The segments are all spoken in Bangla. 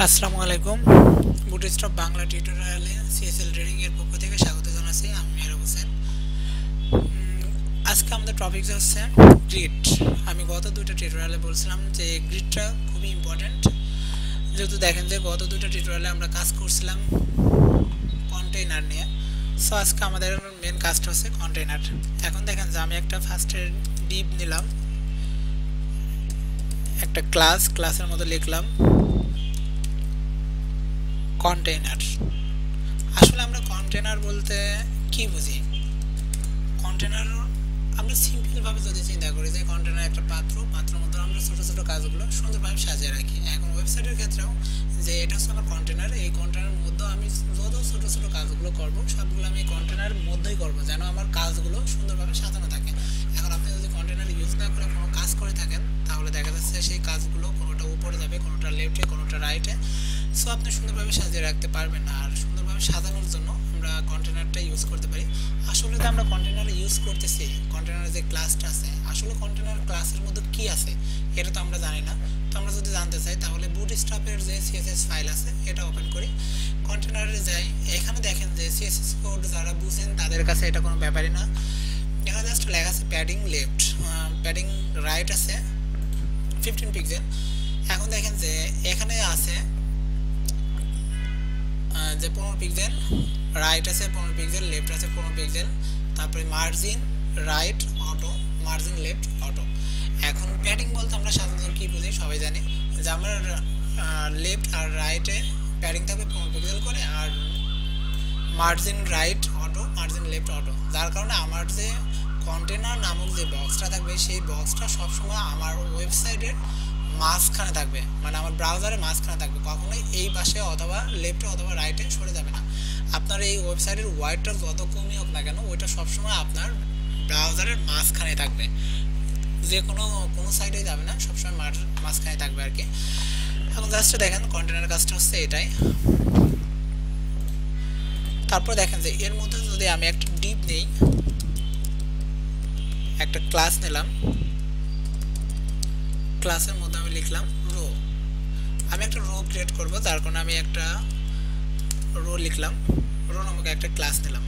আসসালামু আলাইকুম। বুটস্ট্র্যাপ বাংলা টিউটোরিয়ালে সিএসএল ট্রেনিং এর পক্ষ থেকে স্বাগত জানাচ্ছি। আমি মেহরাব হোসেন। আজকে আমাদের টপিক হচ্ছে গ্রিড। আমি গত দুটো টিউটোরিয়ালে বলছিলাম যে গ্রিডটা খুবই ইম্পর্ট্যান্ট, যেহেতু দেখেন যে গত দুটো টিউটোরিয়ালে আমরা কাজ করছিলাম কন্টেইনার নিয়ে। সো আজকে আমাদের মেন কাজটা হচ্ছে কন্টেইনার। এখন দেখেন যে আমি একটা ফার্স্টে ডিপ নিলাম, একটা ক্লাসের মধ্যে লিখলাম কন্টেইনার। আসলে আমরা কন্টেইনার বলতে কি বুঝি? কন্টেইনার আমরা সিম্পলভাবে যদি চিন্তা করি যে কন্টেইনার একটা পাত্রের মধ্যে আমরা ছোটো ছোটো কাজগুলো সুন্দরভাবে সাজিয়ে রাখি। এখন ওয়েবসাইটের ক্ষেত্রেও যে এটা হচ্ছে আমার কন্টেইনার, এই কন্টেইনারের মধ্যে আমি যত ছোটো ছোটো কাজগুলো করব সবগুলো আমি কন্টেইনারের মধ্যেই করব, যেন আমার কাজগুলো সুন্দরভাবে সাজানো থাকে। এখন আপনি যদি কন্টেইনার ইউজ না করে কোনো কাজ করে থাকেন, তাহলে দেখা যাচ্ছে সেই কাজগুলো কোনোটা উপরে যাবে, কোনোটা লেফটে, কোনোটা রাইটে। সো আপনি সুন্দরভাবে সাজিয়ে রাখতে পারবেন না। আর সুন্দরভাবে সাজানোর জন্য আমরা কন্টেইনারটা ইউজ করতে পারি। আসলে তো আমরা কন্টেইনার ইউজ করতেছি, কন্টেইনারের যে ক্লাসটা আছে, আসলে কন্টেইনার ক্লাসের মধ্যে কি আছে এটা তো আমরা জানি না। তো আমরা যদি জানতে চাই তাহলে বুটস্ট্র্যাপের যে সিএসএস ফাইল আছে এটা ওপেন করি, কন্টেইনারে যাই। এখানে দেখেন যে সিএসএস কোড যারা বুঝেন তাদের কাছে এটা কোনো ব্যাপারই না। এখানে জাস্ট লেখা আছে প্যাডিং লেফট, প্যাডিং রাইট আছে 15 পিক্সেল। এখন দেখেন যে এখানে আছে যে 15 পিক্সেল, রাইট আছে 15 পিক্সেল, লেফট আছে 15 পিক্সেল, তারপরে margin right auto, margin left auto. এখন প্যাডিং বলতে আমরা সাধারণত কি বুঝি সবাই জানি যে আমার লেফট আর রাইটে প্যাডিং থাকবে 15 পিক্সেল করে, আর margin right auto, margin left auto. যার কারণে আমার যে কন্টেইনার নামক যে বক্সটা থাকবে সেই বক্সটা সবসময় আমার ওয়েবসাইটের মাঝখানে থাকবে, মানে আমার ব্রাউজারের মাঝখানে থাকবে, কখনোই এই পাশে অথবা লেফটে অথবা রাইটে সরে যাবে না। আপনার এই ওয়েবসাইটের ওয়াইডটা যত কমই হোক না কেন, ওইটা সবসময় আপনার ব্রাউজারের মাঝখানে থাকবে, যে কোনো সাইডে যাবে না, সবসময় মাঝখানে থাকবে আর কি। এখন জাস্ট দেখেন কন্টেইনার কাজটা হচ্ছে এটাই। তারপর দেখেন যে এর মধ্যে যদি আমি একটা ডিপ নেই, একটা ক্লাস নিলাম, ক্লাসের মধ্যে আমি লিখলাম রো। আমি একটা রো ক্রিয়েট করব, তার কারণে আমি একটা রো লিখলাম, রো নামক একটা ক্লাস নিলাম।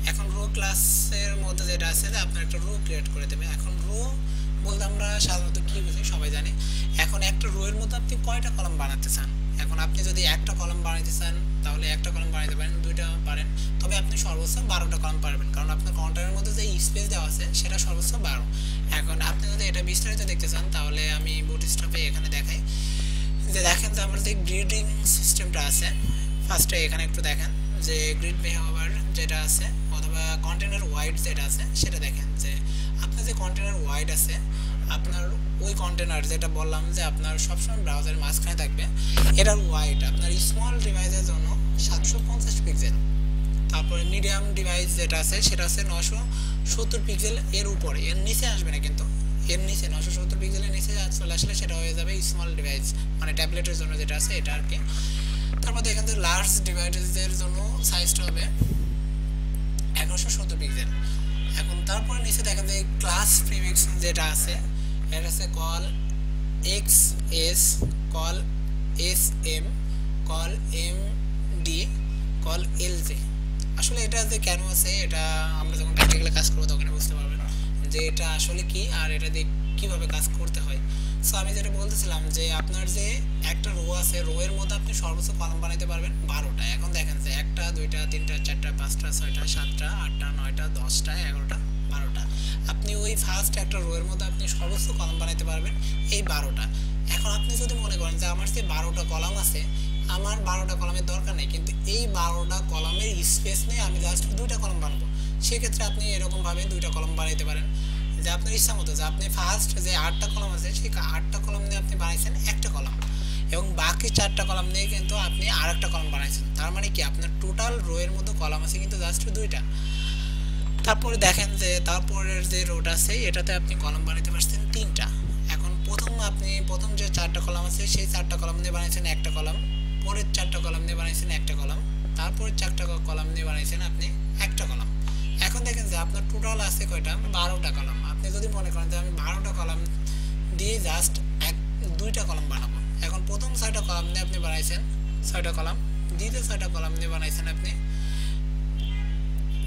এখন রো ক্লাসের মধ্যে যেটা আছে যে আপনার একটা রো ক্রিয়েট করে দেবে। এখন রো বলতে আমরা সাধারণত কি বুঝি সবাই জানি। এখন একটা রো এর মধ্যে আপনি কয়টা কলাম বানাতে চান? এখন আপনি যদি একটা কলাম বানাতে চান তাহলে একটা কলাম বানাতে পারেন, দুইটা পারেন, তবে আপনি সর্বোচ্চ 12টা কলাম পারবেন, কারণ আপনার কন্টেইনারের মধ্যে যে স্পেস দেওয়া আছে সেটা সর্বোচ্চ 12। এখন আপনি যদি এটা বিস্তারিত দেখতে চান তাহলে আমি বুটস্ট্র্যাপে এখানে দেখাই যে দেখেন যে আমার যে গ্রিডিং সিস্টেমটা আছে, ফার্স্টে এখানে একটু দেখেন যে গ্রিড বিহেভিয়ার যেটা আছে অথবা কন্টেইনার ওয়াইড যেটা আছে সেটা দেখেন যে আপনার যে কন্টেইনার ওয়াইড আছে, আপনার ওই কন্টেইনার যেটা বললাম যে আপনার সবসময় ব্রাউজারের মাঝখানে থাকবে, এটার ওয়াইড আপনার স্মল ডিভাইসের জন্য 750 পিক্সেল। তারপরে মিডিয়াম ডিভাইস যেটা আছে সেটা আছে 970 পিক্সেল, এর উপরে, এর নিচে আসবে না, কিন্তু এর নিচে 970 পিক্সেলের নিচে চলে আসলে সেটা হয়ে যাবে স্মল ডিভাইস, মানে ট্যাবলেটের জন্য যেটা আছে এটা আর কি। তারপর দেখেন যে লার্জ ডিভাইসের জন্য সাইজটা হবে 1170 পিক্সেল। এখন তারপরে নিচে দেখেন যে ক্লাস প্রিমিক্স যেটা আছে, এটা আছে call X S, call S M, call M D, call L J. আসলে এটা যে কেন আছে এটা আমরা যখন প্র্যাকটিক্যালি কাজ করবো তখন বুঝতে পারবেন যে এটা আসলে কি আর এটা দিয়ে কীভাবে কাজ করতে হয়। সো আমি যেটা বলতেছিলাম যে আপনার যে একটা রো আছে, রো এর মধ্যে আপনি সর্বোচ্চ কলাম বানাইতে পারবেন 12টা। এখন দেখেন যে 1টা 2টা 3টা 4টা 5টা 6টা 7টা 8টা 9টা 10টা 11টা 12টা। আপনি ওই ফার্স্ট একটা রো এর মধ্যে আপনি সর্বোচ্চ কলাম বানাইতে পারবেন এই 12টা। এখন আপনি যদি মনে করেন যে আমার যে 12টা কলাম আছে, আমার 12টা কলামের দরকার নেই, কিন্তু এই 12টা কলামের স্পেস নেই, আমি জাস্ট 2টা কলাম বানাবো, সেক্ষেত্রে আপনি এরকমভাবে 2টা কলাম বানাইতে পারেন যে আপনার ইচ্ছা মতো, যে আপনি ফার্স্ট যে 8টা কলাম আছে সেই 8টা কলাম নিয়ে আপনি বানাইছেন একটা কলাম, এবং বাকি 4টা কলাম নিয়ে কিন্তু আপনি আরেকটা কলাম বানাইছেন। তার মানে কি আপনার টোটাল রো এর মধ্যে কলাম আছে কিন্তু জাস্ট 2টা। তারপরে দেখেন যে তারপরের যে রোটা আছে এটাতে আপনি কলাম বানাইতে পারছেন 3টা। এখন প্রথম যে 4টা কলাম আছে সেই 4টা কলাম দিয়ে বানাইছেন একটা কলাম, পরের 4টা কলাম দিয়ে বানাইছেন একটা কলাম, তারপরের 4টা কলাম দিয়ে বানাইছেন আপনি একটা কলাম। এখন দেখেন যে আপনার টোটাল আছে কয়টা? 12টা কলাম। আপনি যদি মনে করেন যে আমি 12টা কলাম দিয়ে জাস্ট 2টা কলাম বানাবো, এখন প্রথম 6টা কলাম নিয়ে আপনি বানাইছেন 6টা কলাম, দ্বিতীয় 6টা কলাম নিয়ে বানাইছেন আপনি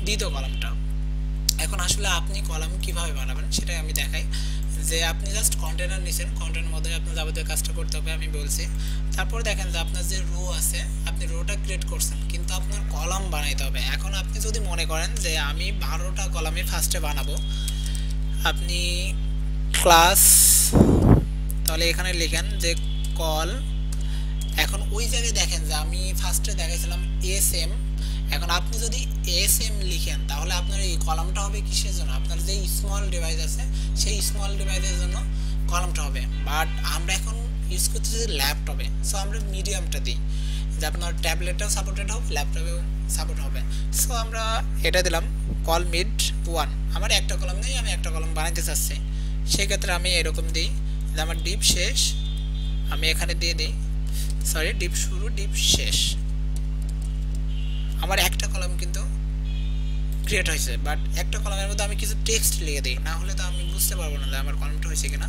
দ্বিতীয় কলামটা। এখন আসলে আপনি কলাম কিভাবে বানাবেন সেটাই আমি দেখাই। যে আপনি জাস্ট কন্টেনার নিছেন, কন্টেনারের মধ্যে আপনার যাবতীয় কাজটা করতে হবে আমি বলছি। তারপর দেখেন যে আপনার যে রো আছে, আপনি রোটা ক্রিয়েট করছেন, কিন্তু আপনার কলাম বানাইতে হবে। এখন আপনি যদি মনে করেন যে আমি 12টা কলামে ফার্স্টে বানাবো, আপনি ক্লাস, তাহলে এখানে লিখেন যে কল। এখন ওই জায়গায় দেখেন যে আমি ফার্স্টে দেখাইছিলাম এস এম। এখন আপনি যদি এস এম লিখেন তাহলে আপনার এই কলামটা হবে কিসের জন্য? আপনার যে স্মল ডিভাইস আছে সেই স্মল ডিভাইসের জন্য কলামটা হবে। বাট আমরা এখন ইউজ করতেছি ল্যাপটপে, সো আমরা মিডিয়ামটা দিই যে আপনার ট্যাবলেটটাও সাপোর্টেড হবে, ল্যাপটপেও সাপোর্ট হবে। সো আমরা এটা দিলাম কল মিড 1। আমার একটা কলাম নেই, আমি একটা কলাম বানাইতে চাচ্ছি, সেক্ষেত্রে আমি এরকম দিই যে আমার ডিপ শেষ, আমি এখানে দিয়ে দিই সরি ডিপ শুরু ডিপ শেষ। আমার একটা কলাম কিন্তু ক্রিয়েট হয়েছে, বাট একটা কলামের মধ্যে আমি কিছু টেক্সট লিখে দিই, না হলে তো আমি বুঝতে পারবো না যে আমার কলামটা হয়েছে কিনা।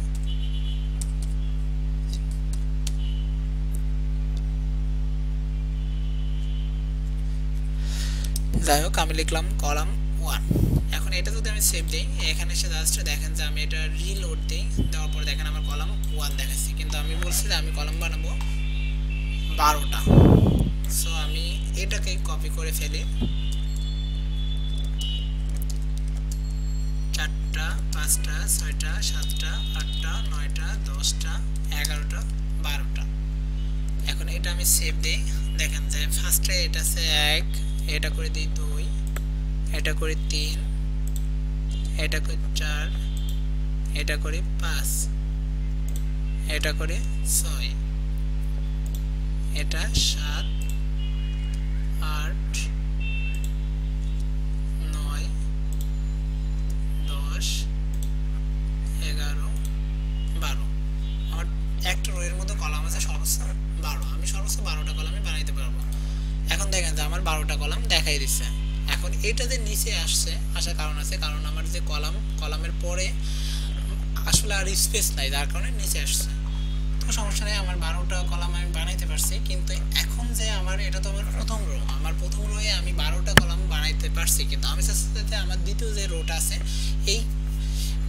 যাই হোক, আমি লিখলাম কলাম 1। এখন এটা যদি আমি সেভ দিই, এখানে এসে জাস্ট দেখেন যে আমি এটা রিলোড দিই, দেওয়ার পর দেখেন আমার কলাম 1 দেখাচ্ছি, কিন্তু আমি বলছি যে আমি কলাম বানাবো 12টা। সো আমি এটাকে কপি করে ফেলি, 4টা 5টা 6টা 7টা 8টা 9টা 10টা 11টা 12টা। এখন এটা আমি সেভ দিই, দেখেন যে ফার্স্টে এটা আছে 1, এটা করে দিই 2, এটা করি 3, এটা করি 4, এটা করি 5, এটা করি 6, এটা 7, 8, 9, 10, 11, 12। আমার একটা রো এর মধ্যে কলাম আছে সর্বোচ্চ 12, আমি সর্বোচ্চ 12টা কলামই বানাইতে পারবো। এখন দেখেন যে আমার 12টা কলাম দেখাই দিচ্ছে। এখন এটা যে নিচে আসার কারণ আছে, কারণ আমার যে কলামের পরে আসলে আর স্পেস নাই, যার কারণে নিচে আসছে। তো সমস্যা নেই, আমার 12টা কলাম আমি বানাইতে পারছি। কিন্তু এখন যে আমার এটা তো আমার প্রথম রো, আমার প্রথম রোয়ে আমি 12টা কলাম বানাইতে পারছি, কিন্তু আমি চাচ্ছি যে আমার দ্বিতীয় যে রোটা আছে, এই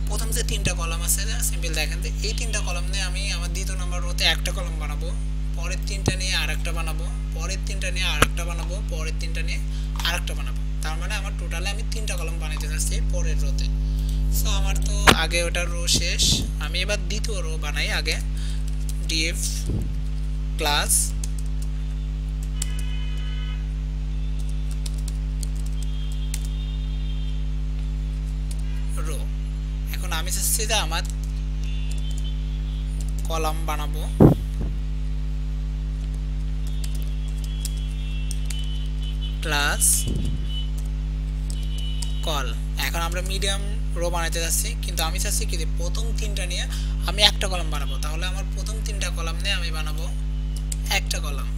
প্রথম যে 3টা কলাম আছে সিম্পল দেখেন যে এই 3টা কলাম নিয়ে আমি আমার দ্বিতীয় নম্বর রোতে একটা কলাম বানাবো, পরের 3টা নিয়ে আরেকটা বানাবো, পরের 3টা নিয়ে আরেকটা বানাবো, পরের 3টা নিয়ে আরেকটা বানাবো। তার মানে আমার টোটালে আমি 3টা কলাম বানাইতে চাচ্ছি পরের রোতে। সো আমার তো আগে ওটা রো শেষ, আমি এবার দ্বিতীয় রো বানাই। আগে ডিভ ক্লাস রো। এখন আমি চাচ্ছি যে আমার কলাম বানাবো ক্লাস কল। এখন আমরা মিডিয়াম রো বানাইতে যাচ্ছি, কিন্তু আমি চাচ্ছি কি যে প্রথম 3টা নিয়ে আমি একটা কলাম বানাবো। তাহলে আমার প্রথম 3টা কলাম নিয়ে আমি বানাবো একটা কলাম।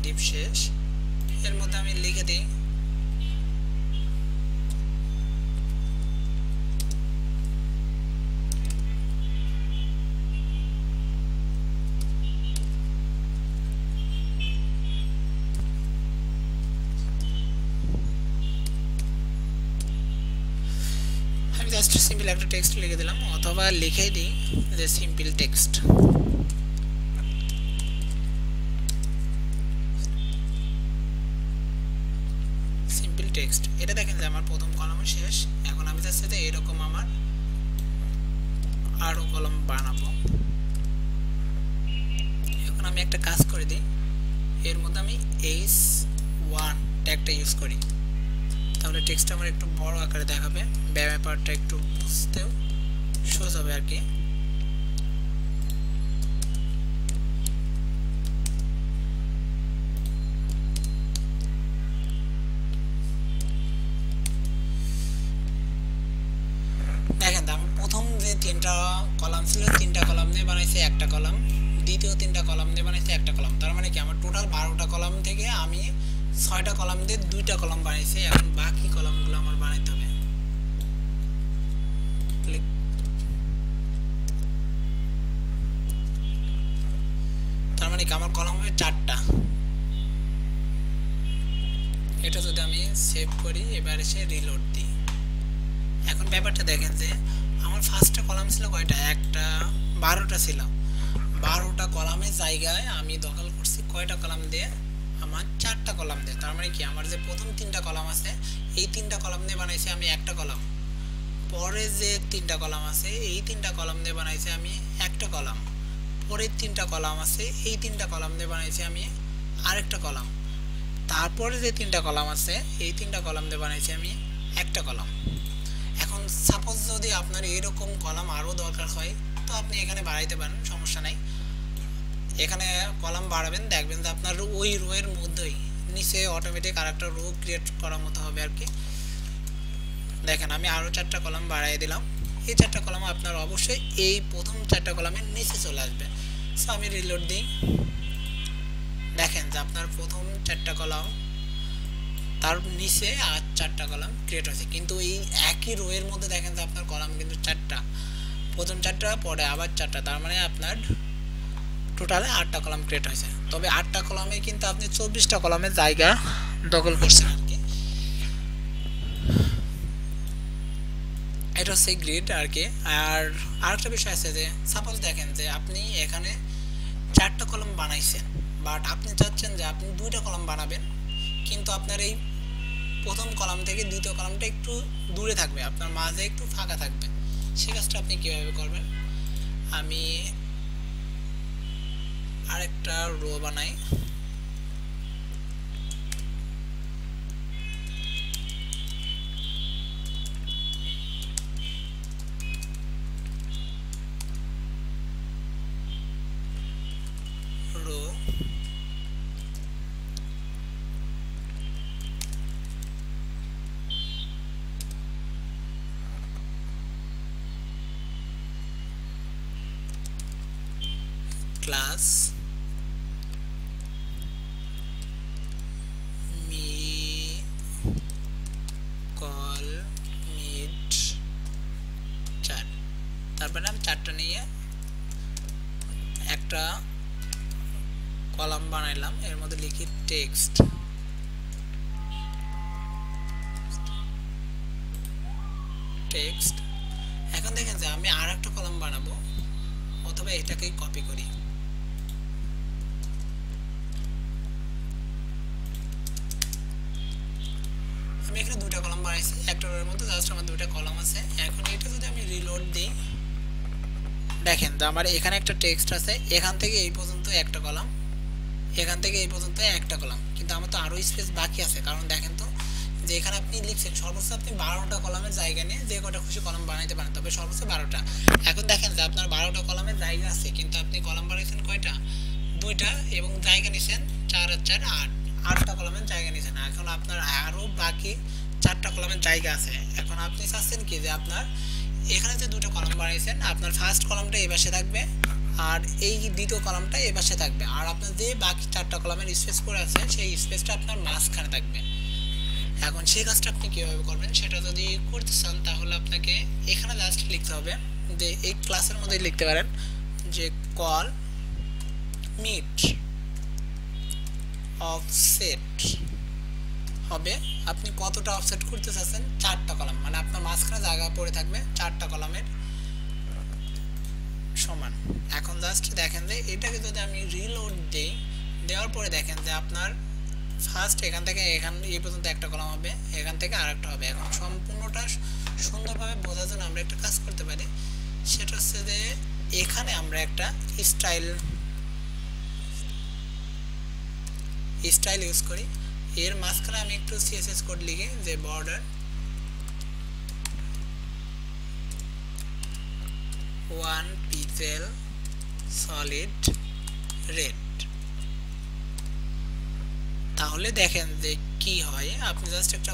ডিপ শেষ, এর মধ্যে আমি লিখে দিই জাস্ট সিম্পল একটা টেক্সট লিখে দিলাম, অথবা লিখে দিই যে সিম্পল টেক্সট। সিম্পল টেক্সট, এটা দেখেন যে আমার প্রথম কলাম শেষ। এখন আমি চাচ্ছি যে এরকম আমার আরো কলাম বানাবো। এখন আমি একটা কাজ করে দিই, এর মধ্যে আমি h1 ট্যাগটা ইউজ করি, তাহলে টেক্সট আমার একটু বড় আকারে দেখাবে, ব্যাপারটা একটু বুঝতেও সহজ হবে আর কি। দেখেন আমি প্রথম যে 3টা কলাম ছিল, 3টা কলাম নিয়ে বানাইছি একটা কলাম, দ্বিতীয় 3টা কলাম দিয়ে বানাইছি একটা কলাম। তার মানে কি আমার টোটাল 12টা কলাম থেকে আমি 6টা কলাম দিয়ে 2টা কলাম বানাইছি। এখন বাকি কলামগুলো আমার বানাইতে হবে। মানে কি আমার কলাম হবে 4টা। এটা যদি আমি সেভ করি, এবার এসে রিলোড দিই, এখন ব্যাপারটা দেখেন যে আমার ফার্স্টে কলাম ছিল কয়টা, একটা 12টা ছিল। 12টা কলামের জায়গায় আমি দখল করছি কয়টা কলাম দিয়ে, আমার 4টা কলাম দিয়ে। তার মানে কি আমার যে প্রথম 3টা কলাম আছে এই 3টা কলাম দিয়ে বানাইছি আমি একটা কলাম, পরে যে 3টা কলাম আছে এই 3টা কলাম দিয়ে বানাইছি আমি একটা কলাম, পরের 3টা কলাম আছে এই 3টা কলাম দিয়ে বানাইছি আমি আরেকটা কলাম, তারপরে যে 3টা কলাম আছে এই 3টা কলাম দিয়ে বানাইছি আমি একটা কলাম। এখন সাপোজ যদি আপনার এরকম কলাম আরও দরকার হয় তো আপনি এখানে বাড়াইতে পারেন, সমস্যা নাই। এখানে কলাম বাড়াবেন, দেখবেন যে আপনার ওই রো এর মধ্যেই নিচে অটোমেটিক আরেকটা রো ক্রিয়েট করার মতো হবে আর কি। দেখেন আমি আরও 4টা কলাম বাড়াই দিলাম, এই 4টা কলাম আপনার অবশ্যই এই প্রথম 4টা কলামের নিচে চলে আসবে। সো আমি রিলোড দিই, দেখেন যে আপনার প্রথম 4টা কলাম তার নিচে আর 4টা কলাম ক্রিয়েট হয়েছে, কিন্তু এই একই রো এর মধ্যে দেখেন যে আপনার কলাম কিন্তু 4টা, প্রথম 4টা পরে আবার 4টা, তার মানে আপনার টোটালে 8টা কলাম ক্রিয়েট হয়েছে। তবে 8টা কলামে কিন্তু আপনি 24টা কলামের জায়গা দখল করছেন আর কি। এটা হচ্ছে গ্রিড আর কি। আর আরেকটা বিষয় আছে যে সাপোজ দেখেন যে আপনি এখানে 4টা কলাম বানাইছেন, বাট আপনি চাচ্ছেন যে আপনি 2টা কলাম বানাবেন, কিন্তু আপনার এই প্রথম কলাম থেকে দ্বিতীয় কলামটা একটু দূরে থাকবে, আপনার মাঝে একটু ফাঁকা থাকবে। সেই কাজটা আপনি কীভাবে করবেন, আমি আরেকটা রো বানাই, রো ক্লাস মি কল মিড 4, তারপরে আমি 4টা নিয়ে একটা কলাম বানাইলাম, এর মধ্যে লিখি টেক্সট, টেক্সট। এখন দেখেন যে আমি আর একটা কলাম বানাবো, অথবা এটাকেই কপি করি, আমি এখানে 2টা কলাম বানাইছি, একটা রোর মধ্যে জাস্ট আমার 2টা কলাম আছে। এখন এটা যদি আমি রিলোড দিই, দেখেন যে আমার এখানে একটা টেক্সট আছে, এখান থেকে এই পর্যন্ত একটা কলাম, এখান থেকে এই পর্যন্ত একটা কলাম, কিন্তু আমার তো আরও স্পেস বাকি আছে। কারণ দেখেন তো যে এখানে আপনি লিখছেন সর্বোচ্চ আপনি 12টা কলামের জায়গা নিয়ে যে কটা খুশি কলাম বানাইতে পারেন, তবে সর্বোচ্চ 12টা। এখন দেখেন যে আপনার 12টা কলামের জায়গা আছে, কিন্তু আপনি কলাম বানাইছেন কয়টা, 2টা, এবং জায়গা নিছেন 4 আর 4 8, 8টা কলামের জায়গা নিছেন। এখন আপনার আরও বাকি 4টা কলামের জায়গা আছে। এখন আপনি চাচ্ছেন কি যে আপনার এখানে যে 2টা কলাম বানাইছেন আপনার ফার্স্ট কলামটা এই পাশে থাকবে আর এই দ্বিতীয় কলামটা এই পাশে থাকবে, আর আপনার যে বাকি 4টা কলামের স্পেস পড়ে আছে সেই স্পেসটা আপনার মাঝখানে থাকবে। এখন সেই কাজটা আপনি কীভাবে করবেন সেটা যদি করতে চান তাহলে আপনাকে এখানে জাস্ট লিখতে হবে যে এই ক্লাসের মধ্যে লিখতে পারেন যে কল মিট অফসেট হবে, আপনি কতটা অফসেট করতে চাচ্ছেন, 4টা কলাম, মানে আপনার মাঝখানে জায়গা পড়ে থাকবে 4টা কলামের সমান। এখন জাস্ট দেখেন যে এটাকে যদি আমি রিলোড দিই, দেওয়ার পরে দেখেন যে আপনার ফার্স্ট এখান থেকে এখান এই পর্যন্ত একটা কলাম হবে, এখান থেকে আরেকটা হবে। এখন সম্পূর্ণটা সুন্দরভাবে বোঝার জন্য আমরা একটা কাজ করতে পারি, সেটা হচ্ছে যে এখানে আমরা একটা স্টাইল ইউজ করি, এর মাঝখানে আমি একটু সিএসএস কোড লিখি যে বর্ডার 1 পিক্সেল সলিড রেড। তাহলে দেখেন যে কি হয়, আপনি জাস্ট একটা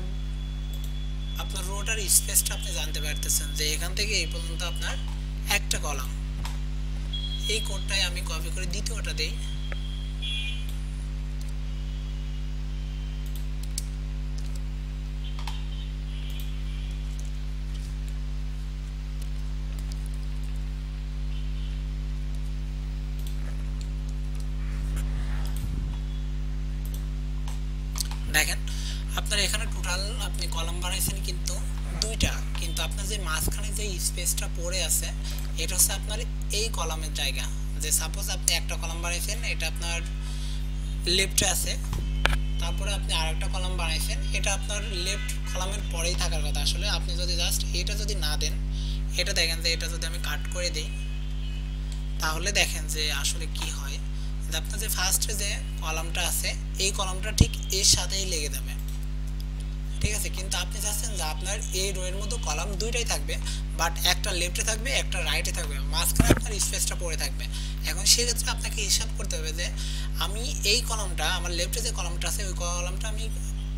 আপনার রোটার স্পেসটা আপনি জানতে পারতেছেন যে এখান থেকে এই পর্যন্ত আপনার একটা কলাম। এই কোডটাই আমি কপি করে দ্বিতীয়টা দেই, দেখেন আপনার এখানে টোটাল আপনি কলাম বানাইছেন কিন্তু দুইটা, কিন্তু আপনার যে মাঝখানে যে স্পেসটা পড়ে আছে এটা হচ্ছে আপনার এই কলামের জায়গা। যে সাপোজ আপনি একটা কলাম বানাইছেন, এটা আপনার লেফটে আছে, তারপরে আপনি আরেকটা কলাম বানাইছেন, এটা আপনার লেফট কলামের পরেই থাকার কথা। আসলে আপনি যদি জাস্ট এটা যদি না দেন, এটা দেখেন যে এটা যদি আমি কাট করে দিই, তাহলে দেখেন যে আসলে কি হয়, যে আপনার যে ফার্স্টে যে কলামটা আছে এই কলামটা ঠিক এর সাথেই লেগে যাবে, ঠিক আছে। কিন্তু আপনি চাচ্ছেন যে আপনার এই রোয়ের মধ্যে কলাম দুইটাই থাকবে, বাট একটা লেফটে থাকবে একটা রাইটে থাকবে, মাঝখানে আপনার স্পেসটা পড়ে থাকবে। এখন সেক্ষেত্রে আপনাকে হিসাব করতে হবে যে আমি এই কলামটা, আমার লেফটে যে কলামটা আছে ওই কলামটা আমি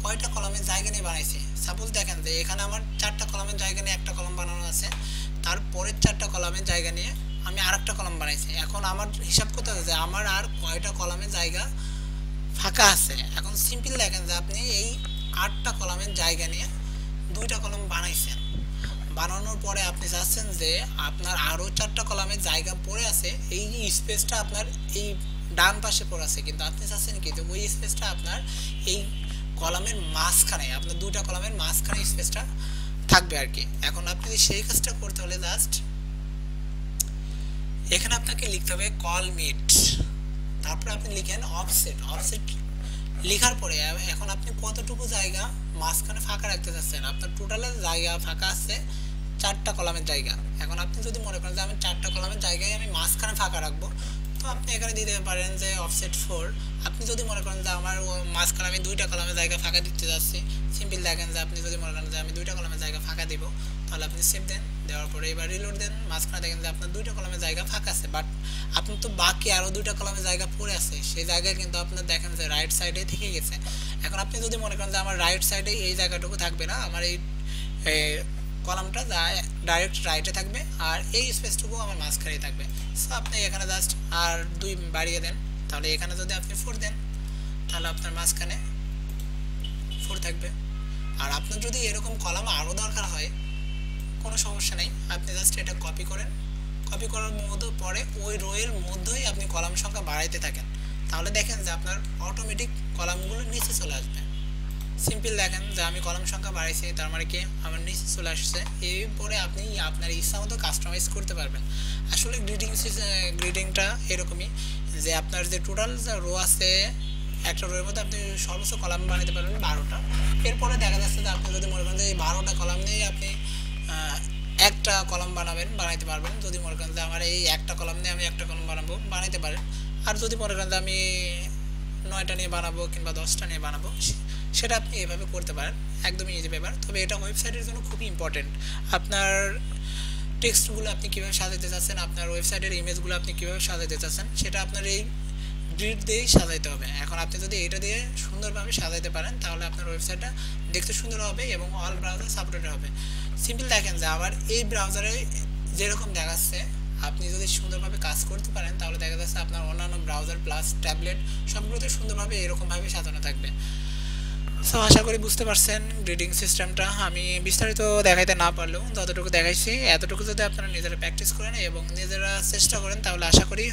কয়টা কলামের জায়গা নিয়ে বানাইছি। সাপোজ দেখেন যে এখানে আমার 4টা কলামের জায়গা নিয়ে একটা কলাম বানানো আছে, তারপরের 4টা কলামের জায়গা নিয়ে আমি আরেকটা কলাম বানাইছি। এখন আমার হিসাব করতে হবে যে আমার আর কয়টা কলামের জায়গা ফাঁকা আছে। এখন সিম্পল দেখেন যে আপনি এই 8টা কলামের জায়গা নিয়ে 2টা কলাম বানাইছেন, বানানোর পরে আপনি চাচ্ছেন যে আপনার আরও 4টা কলামের জায়গা পড়ে আছে, এই স্পেসটা আপনার এই ডান পাশে পড়ে আছে, কিন্তু আপনি চাচ্ছেন কি যে ওই স্পেসটা আপনার এই কলামের মাঝখানে, আপনার 2টা কলামের মাঝখানে স্পেসটা থাকবে আর কি। এখন আপনি সেই কাজটা করতে হলে জাস্ট এখানে আপনাকে লিখতে হবে কল মিট, তারপরে আপনি লিখেন অফসেট। অফসেট লেখার পরে এখন আপনি কতটুকু জায়গা মাঝখানে ফাঁকা রাখতে চাচ্ছেন। আপনার টোটাল জায়গা ফাঁকা আছে 4টা কলামের জায়গা। এখন আপনি যদি মনে করেন যে আমি 4টা কলামের জায়গায় আমি মাঝখানে ফাঁকা রাখবো, তো আপনি এখানে দিতে পারেন যে অফসেট 4। আপনি যদি মনে করেন যে আমার মাঝখানে আমি 2টা কলামের জায়গা ফাঁকা দিতে যাচ্ছি, সিম্পল দেখেন যে আপনি যদি মনে করেন যে আমি 2টা কলামের জায়গা ফাঁকা দিব, তাহলে আপনি সেভ দেন, দেওয়ার পরে এবার রিলোড দেন, মাঝখানে দেখেন যে আপনার 2টা কলামের জায়গা ফাঁকা আছে, বাট আপনার তো বাকি আরও 2টা কলামের জায়গা পড়ে আছে, সেই জায়গায় কিন্তু আপনার দেখেন যে রাইট সাইডে থেকে গেছে। এখন আপনি যদি মনে করেন যে আমার রাইট সাইডে এই জায়গাটুকু থাকবে না, আমার এই কলামটা ডাইরেক্ট রাইটে থাকবে আর এই স্পেসটুকু আমার মাঝখানেই থাকবে, সো আপনি এখানে জাস্ট আর 2 বাড়িয়ে দেন, তাহলে এখানে যদি আপনি 4 দেন তাহলে আপনার মাঝখানে 4 থাকবে। আর আপনার যদি এরকম কলাম আরও দরকার হয় কোনো সমস্যা নেই, আপনি জাস্ট এটা কপি করেন, কপি করার মধ্যে পরে ওই রোয়ের মধ্যেই আপনি কলাম সংখ্যা বাড়াইতে থাকেন, তাহলে দেখেন যে আপনার অটোমেটিক কলামগুলো নিচে চলে আসবে। সিম্পল দেখেন যে আমি কলাম সংখ্যা বাড়াইছি, তার মানে কি আমার নিচে চলে আসছে। এরপরে আপনি আপনার ইচ্ছা মতো কাস্টমাইজ করতে পারবেন। আসলে গ্রিডিংটা এরকমই যে আপনার যে টোটাল রো আছে একটা রোয়ের মধ্যে আপনি সর্বোচ্চ কলাম বানাতে পারবেন 12টা। এরপরে দেখা যাচ্ছে যে আপনি যদি মনে করেন যে এই 12টা কলাম নিয়ে আপনি একটা কলাম বানাইতে পারবেন। যদি মনে করেন যে আমার এই একটা কলাম নিয়ে আমি একটা কলাম বানাইতে পারেন। আর যদি মনে করেন যে আমি 9টা নিয়ে বানাবো কিংবা 10টা নিয়ে বানাবো, সেটা আপনি এভাবে করতে পারেন, একদমই ইজি ব্যাপার। তবে এটা ওয়েবসাইটের জন্য খুবই ইম্পর্টেন্ট। আপনার টেক্সটগুলো আপনি কীভাবে সাজাতে চাচ্ছেন, আপনার ওয়েবসাইটের ইমেজগুলো আপনি কীভাবে সাজাতে চাচ্ছেন, সেটা আপনার এই গ্রিড দিয়েই সাজাইতে হবে। এখন আপনি যদি এটা দিয়ে সুন্দরভাবে সাজাইতে পারেন তাহলে আপনার ওয়েবসাইটটা দেখতে সুন্দর হবে এবং অল ব্রাউজার সাপোর্টেড হবে। সিম্পল দেখেন যে আবার এই ব্রাউজারে যেরকম দেখাচ্ছে, আপনি যদি সুন্দরভাবে কাজ করতে পারেন তাহলে দেখা যাচ্ছে আপনার অন্যান্য ব্রাউজার প্লাস ট্যাবলেট সবগুলোতে সুন্দরভাবে এরকমভাবে সাজানো থাকবে। সো আশা করি বুঝতে পারছেন গ্রিডিং সিস্টেমটা। আমি বিস্তারিত দেখাইতে না পারলেও যতটুকু দেখাইছি এতটুকু যদি আপনারা নিজেরা প্র্যাকটিস করেন এবং নিজেরা চেষ্টা করেন তাহলে আশা করি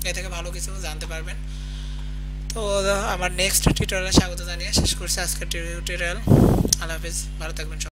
এ থেকে ভালো কিছু জানতে পারবেন। তো আমার নেক্সট টিউটোরিয়ালে স্বাগত জানিয়ে শেষ করছি আজকের টিউটোরিয়াল। আল্লাহ হাফিজ, ভালো থাকবেন।